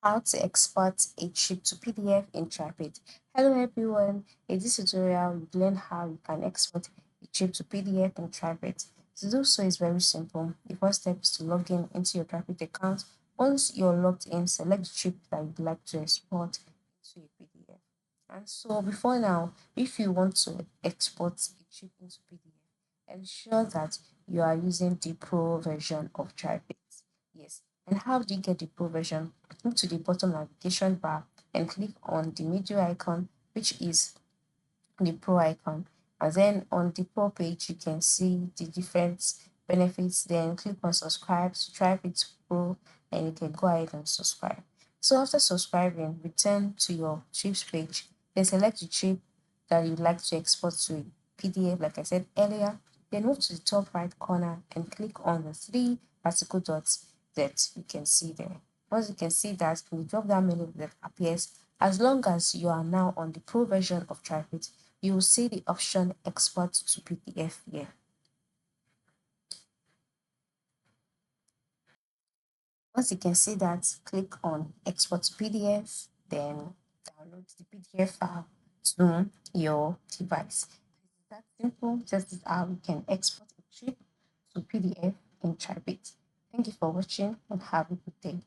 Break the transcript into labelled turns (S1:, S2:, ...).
S1: How to export a trip to PDF in TripIt. Hello everyone, in this tutorial we'll learn how you can export a trip to PDF in TripIt. To do so is very simple. The first step is to log in into your TripIt account. Once you're logged in, select the trip that you'd like to export into a PDF. And so before now, if you want to export a trip into PDF, ensure that you are using the Pro version of TripIt. Yes. And how do you get the Pro version? Move to the bottom navigation bar and click on the middle icon, which is the Pro icon. And then on the Pro page, you can see the different benefits. Then click on subscribe, subscribe it Pro, and you can go ahead and subscribe. So after subscribing, return to your trips page. Then select the trip that you'd like to export to a PDF, like I said earlier. Then move to the top right corner and click on the three vertical dots that you can see there. Once you can see that, in the drop down menu that appears, as long as you are now on the Pro version of TripIt, you will see the option Export to PDF here. Once you can see that, click on Export to PDF, then download the PDF file to your device. It's that simple, just as how you can export a trip to PDF in TripIt. Thank you for watching and have a good day.